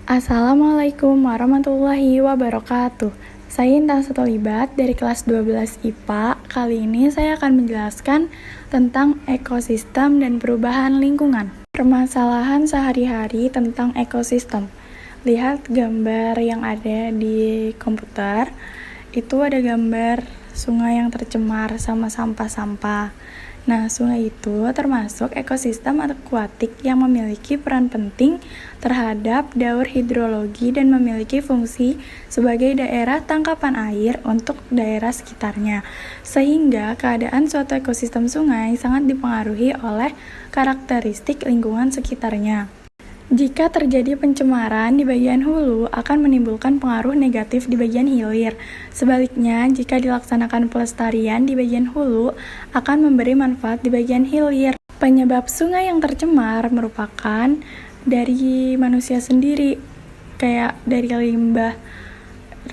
Assalamualaikum warahmatullahi wabarakatuh. Saya Intan Sotolibat dari kelas 12 IPA. Kali ini saya akan menjelaskan tentang ekosistem dan perubahan lingkungan. Permasalahan sehari-hari tentang ekosistem. Lihat gambar yang ada di komputer. Itu ada gambar sungai yang tercemar sama sampah-sampah. Nah, sungai itu termasuk ekosistem akuatik yang memiliki peran penting terhadap daur hidrologi dan memiliki fungsi sebagai daerah tangkapan air untuk daerah sekitarnya. Sehingga keadaan suatu ekosistem sungai sangat dipengaruhi oleh karakteristik lingkungan sekitarnya. Jika terjadi pencemaran di bagian hulu, akan menimbulkan pengaruh negatif di bagian hilir. Sebaliknya, jika dilaksanakan pelestarian di bagian hulu, akan memberi manfaat di bagian hilir. Penyebab sungai yang tercemar merupakan dari manusia sendiri, kayak dari limbah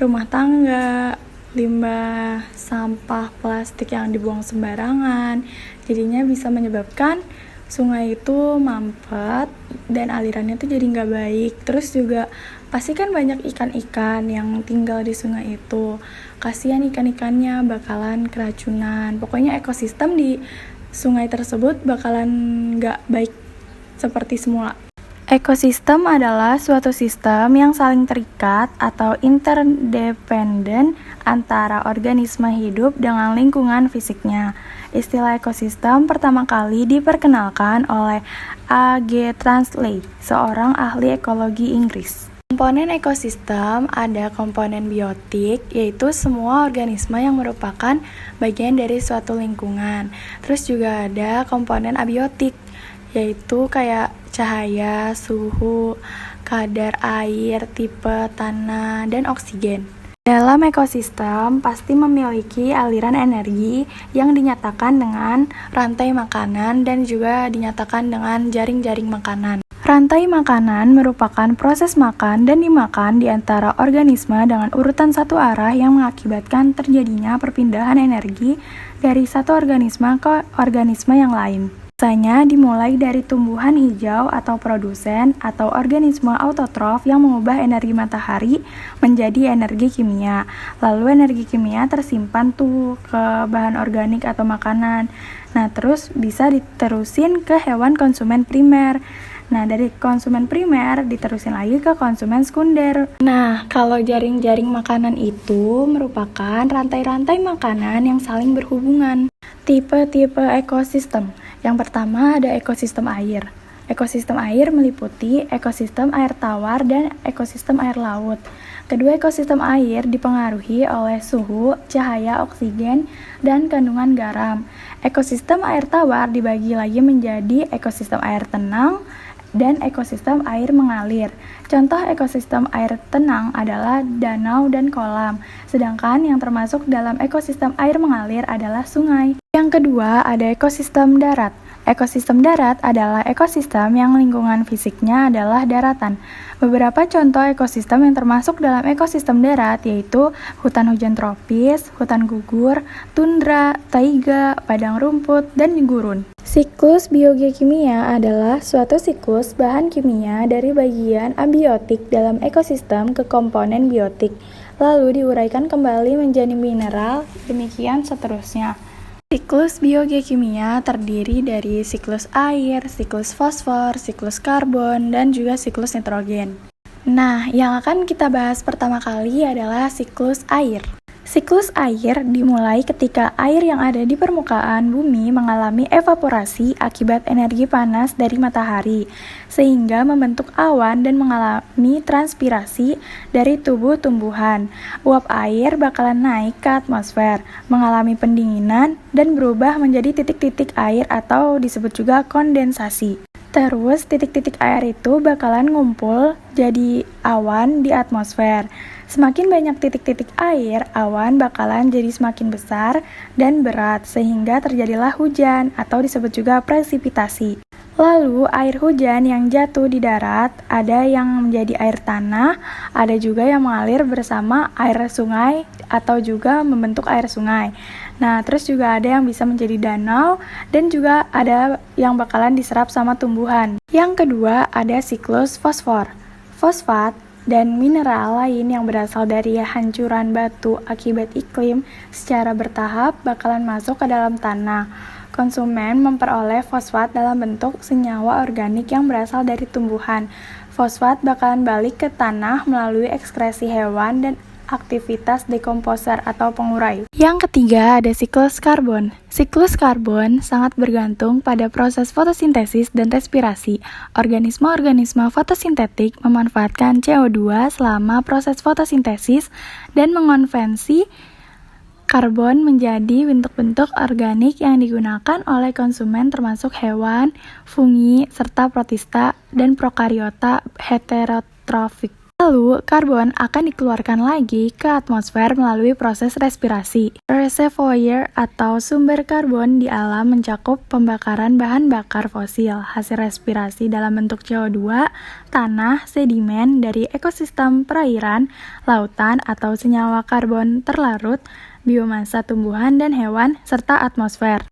rumah tangga, limbah sampah plastik yang dibuang sembarangan. Jadinya bisa menyebabkan sungai itu mampet dan alirannya tuh jadi nggak baik. Terus juga pasti kan banyak ikan-ikan yang tinggal di sungai itu. Kasihan ikan-ikannya bakalan keracunan. Pokoknya ekosistem di sungai tersebut bakalan nggak baik seperti semula. Ekosistem adalah suatu sistem yang saling terikat atau interdependen antara organisme hidup dengan lingkungan fisiknya. Istilah ekosistem pertama kali diperkenalkan oleh A.G. Translate, seorang ahli ekologi Inggris. Komponen ekosistem ada komponen biotik, yaitu semua organisme yang merupakan bagian dari suatu lingkungan. Terus juga ada komponen abiotik, yaitu kayak cahaya, suhu, kadar air, tipe tanah, dan oksigen. Dalam ekosistem pasti memiliki aliran energi yang dinyatakan dengan rantai makanan dan juga dinyatakan dengan jaring-jaring makanan. Rantai makanan merupakan proses makan dan dimakan di antara organisme dengan urutan satu arah yang mengakibatkan terjadinya perpindahan energi dari satu organisme ke organisme yang lain. Biasanya dimulai dari tumbuhan hijau atau produsen atau organisme autotrof yang mengubah energi matahari menjadi energi kimia. Lalu energi kimia tersimpan tuh ke bahan organik atau makanan. Nah, terus bisa diterusin ke hewan konsumen primer. Nah, dari konsumen primer diterusin lagi ke konsumen sekunder. Nah, kalau jaring-jaring makanan itu merupakan rantai-rantai makanan yang saling berhubungan. Tipe-tipe ekosistem. Yang pertama ada ekosistem air. Ekosistem air meliputi ekosistem air tawar dan ekosistem air laut. Kedua ekosistem air dipengaruhi oleh suhu, cahaya, oksigen, dan kandungan garam. Ekosistem air tawar dibagi lagi menjadi ekosistem air tenang dan ekosistem air mengalir. Contoh ekosistem air tenang adalah danau dan kolam, sedangkan yang termasuk dalam ekosistem air mengalir adalah sungai. Yang kedua ada ekosistem darat. Ekosistem darat adalah ekosistem yang lingkungan fisiknya adalah daratan. Beberapa contoh ekosistem yang termasuk dalam ekosistem darat yaitu hutan hujan tropis, hutan gugur, tundra, taiga, padang rumput, dan gurun. Siklus biogeokimia adalah suatu siklus bahan kimia dari bagian abiotik dalam ekosistem ke komponen biotik, lalu diuraikan kembali menjadi mineral, demikian seterusnya. Siklus biogeokimia terdiri dari siklus air, siklus fosfor, siklus karbon, dan juga siklus nitrogen. Nah, yang akan kita bahas pertama kali adalah siklus air. Siklus air dimulai ketika air yang ada di permukaan bumi mengalami evaporasi akibat energi panas dari matahari, sehingga membentuk awan dan mengalami transpirasi dari tubuh tumbuhan. Uap air bakalan naik ke atmosfer, mengalami pendinginan, dan berubah menjadi titik-titik air atau disebut juga kondensasi. Terus titik-titik air itu bakalan ngumpul jadi awan di atmosfer. Semakin banyak titik-titik air, awan bakalan jadi semakin besar dan berat sehingga terjadilah hujan atau disebut juga presipitasi. Lalu air hujan yang jatuh di darat ada yang menjadi air tanah, ada juga yang mengalir bersama air sungai atau juga membentuk air sungai. Nah, terus juga ada yang bisa menjadi danau dan juga ada yang bakalan diserap sama tumbuhan. Yang kedua ada siklus fosfor. Fosfat dan mineral lain yang berasal dari hancuran batu akibat iklim secara bertahap bakalan masuk ke dalam tanah. Konsumen memperoleh fosfat dalam bentuk senyawa organik yang berasal dari tumbuhan. Fosfat bakalan balik ke tanah melalui ekskresi hewan dan aktivitas dekomposer atau pengurai. Yang ketiga ada siklus karbon. Siklus karbon sangat bergantung pada proses fotosintesis dan respirasi. Organisme-organisme fotosintetik memanfaatkan CO2 selama proses fotosintesis dan mengonversi karbon menjadi bentuk-bentuk organik yang digunakan oleh konsumen termasuk hewan, fungi, serta protista dan prokariota heterotrofik. Lalu, karbon akan dikeluarkan lagi ke atmosfer melalui proses respirasi. Reservoir atau sumber karbon di alam mencakup pembakaran bahan bakar fosil, hasil respirasi dalam bentuk CO2, tanah, sedimen dari ekosistem perairan, lautan atau senyawa karbon terlarut, biomasa tumbuhan dan hewan, serta atmosfer.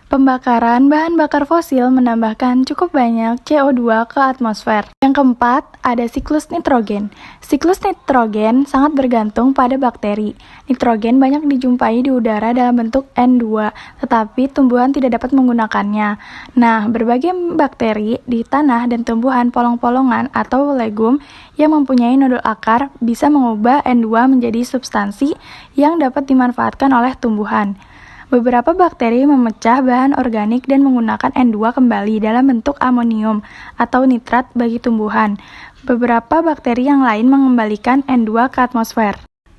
Pembakaran bahan bakar fosil menambahkan cukup banyak CO2 ke atmosfer. Yang keempat, ada siklus nitrogen. Siklus nitrogen sangat bergantung pada bakteri. Nitrogen banyak dijumpai di udara dalam bentuk N2, tetapi tumbuhan tidak dapat menggunakannya. Nah, berbagai bakteri di tanah dan tumbuhan polong-polongan atau legum yang mempunyai nodul akar bisa mengubah N2 menjadi substansi yang dapat dimanfaatkan oleh tumbuhan. Beberapa bakteri memecah bahan organik dan menggunakan N2 kembali dalam bentuk amonium atau nitrat bagi tumbuhan. Beberapa bakteri yang lain mengembalikan N2 ke atmosfer.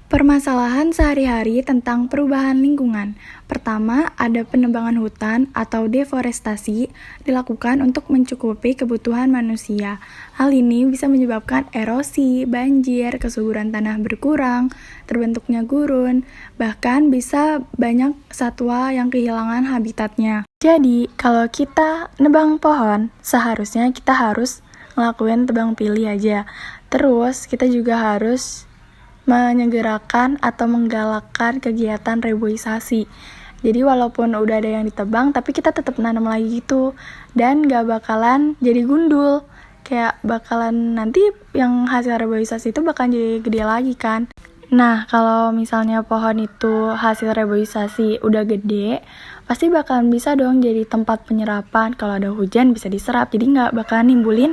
Permasalahan sehari-hari tentang perubahan lingkungan. Pertama, ada penebangan hutan atau deforestasi dilakukan untuk mencukupi kebutuhan manusia. Hal ini bisa menyebabkan erosi, banjir, kesuburan tanah berkurang, terbentuknya gurun, bahkan bisa banyak satwa yang kehilangan habitatnya. Jadi, kalau kita nebang pohon, seharusnya kita harus ngelakuin tebang pilih aja. Terus, kita juga harus menyegerakan atau menggalakkan kegiatan reboisasi. Jadi walaupun udah ada yang ditebang, tapi kita tetap nanam lagi gitu. Dan gak bakalan jadi gundul. Kayak bakalan nanti yang hasil reboisasi itu bakalan jadi gede lagi kan. Nah, kalau misalnya pohon itu hasil reboisasi udah gede, pasti bakalan bisa dong jadi tempat penyerapan. Kalau ada hujan bisa diserap, jadi gak bakalan nimbulin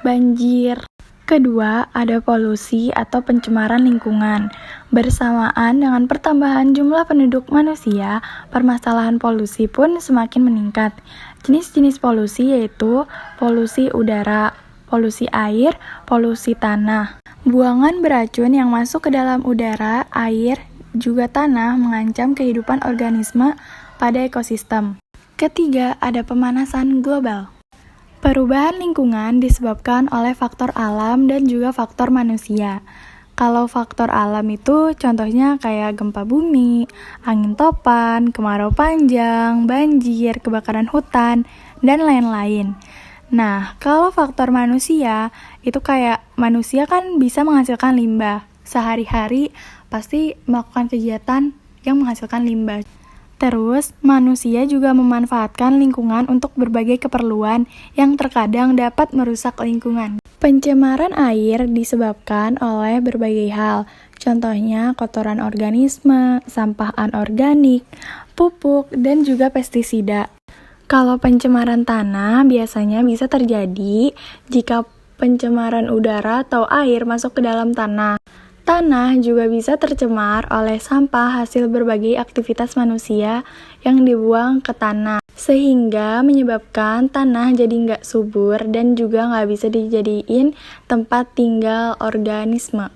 banjir. Kedua, ada polusi atau pencemaran lingkungan. Bersamaan dengan pertambahan jumlah penduduk manusia, permasalahan polusi pun semakin meningkat. Jenis-jenis polusi yaitu polusi udara, polusi air, polusi tanah. Buangan beracun yang masuk ke dalam udara, air, juga tanah mengancam kehidupan organisme pada ekosistem. Ketiga, ada pemanasan global. Perubahan lingkungan disebabkan oleh faktor alam dan juga faktor manusia. Kalau faktor alam itu contohnya kayak gempa bumi, angin topan, kemarau panjang, banjir, kebakaran hutan, dan lain-lain. Nah, kalau faktor manusia, itu kayak manusia kan bisa menghasilkan limbah. Sehari-hari pasti melakukan kegiatan yang menghasilkan limbah. Terus, manusia juga memanfaatkan lingkungan untuk berbagai keperluan yang terkadang dapat merusak lingkungan. Pencemaran air disebabkan oleh berbagai hal, contohnya kotoran organisme, sampah anorganik, pupuk, dan juga pestisida. Kalau pencemaran tanah biasanya bisa terjadi jika pencemaran udara atau air masuk ke dalam tanah. Tanah juga bisa tercemar oleh sampah hasil berbagai aktivitas manusia yang dibuang ke tanah, sehingga menyebabkan tanah jadi nggak subur dan juga nggak bisa dijadiin tempat tinggal organisme.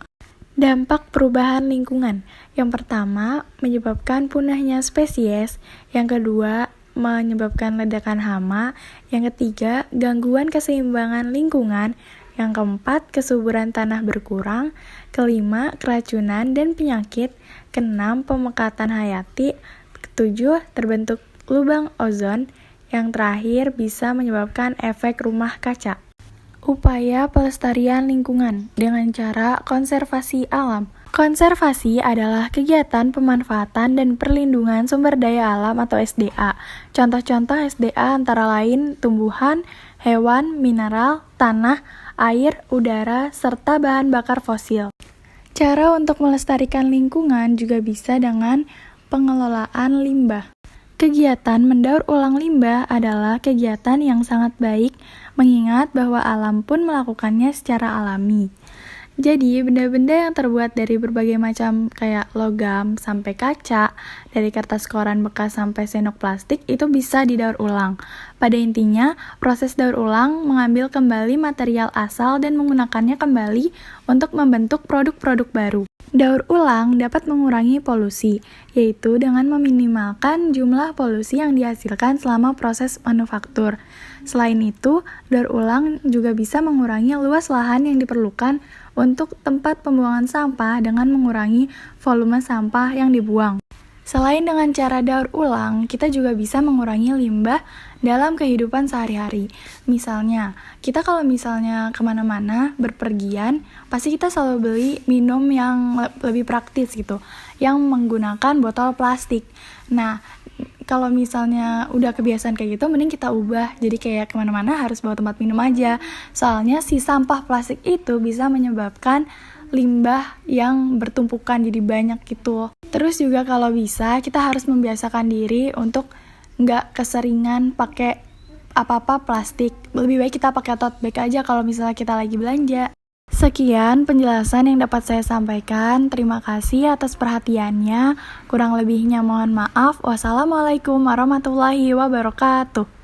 Dampak perubahan lingkungan. Yang pertama, menyebabkan punahnya spesies. Yang kedua, menyebabkan ledakan hama. Yang ketiga, gangguan keseimbangan lingkungan. Yang keempat, kesuburan tanah berkurang. Kelima, keracunan dan penyakit. Keenam, pemekatan hayati. Ketujuh, terbentuk lubang ozon. Yang terakhir, bisa menyebabkan efek rumah kaca. Upaya pelestarian lingkungan dengan cara konservasi alam. Konservasi adalah kegiatan pemanfaatan dan perlindungan sumber daya alam atau SDA. Contoh-contoh SDA antara lain tumbuhan, hewan, mineral, tanah, air, udara, serta bahan bakar fosil. Cara untuk melestarikan lingkungan juga bisa dengan pengelolaan limbah. Kegiatan mendaur ulang limbah adalah kegiatan yang sangat baik, mengingat bahwa alam pun melakukannya secara alami. Jadi, benda-benda yang terbuat dari berbagai macam kayak logam sampai kaca, dari kertas koran bekas sampai sendok plastik itu bisa didaur ulang. Pada intinya, proses daur ulang mengambil kembali material asal dan menggunakannya kembali untuk membentuk produk-produk baru. Daur ulang dapat mengurangi polusi, yaitu dengan meminimalkan jumlah polusi yang dihasilkan selama proses manufaktur. Selain itu, daur ulang juga bisa mengurangi luas lahan yang diperlukan untuk tempat pembuangan sampah dengan mengurangi volume sampah yang dibuang. Selain dengan cara daur ulang, kita juga bisa mengurangi limbah dalam kehidupan sehari-hari. Misalnya, kita kalau misalnya kemana-mana, berpergian, pasti kita selalu beli minum yang lebih praktis gitu, yang menggunakan botol plastik. Nah, kalau misalnya udah kebiasaan kayak gitu, mending kita ubah. Jadi kayak kemana-mana harus bawa tempat minum aja. Soalnya si sampah plastik itu bisa menyebabkan limbah yang bertumpukan jadi banyak gitu. Terus juga kalau bisa, kita harus membiasakan diri untuk nggak keseringan pakai apa-apa plastik. Lebih baik kita pakai tote bag aja kalau misalnya kita lagi belanja. Sekian penjelasan yang dapat saya sampaikan. Terima kasih atas perhatiannya. Kurang lebihnya mohon maaf. Wassalamualaikum warahmatullahi wabarakatuh.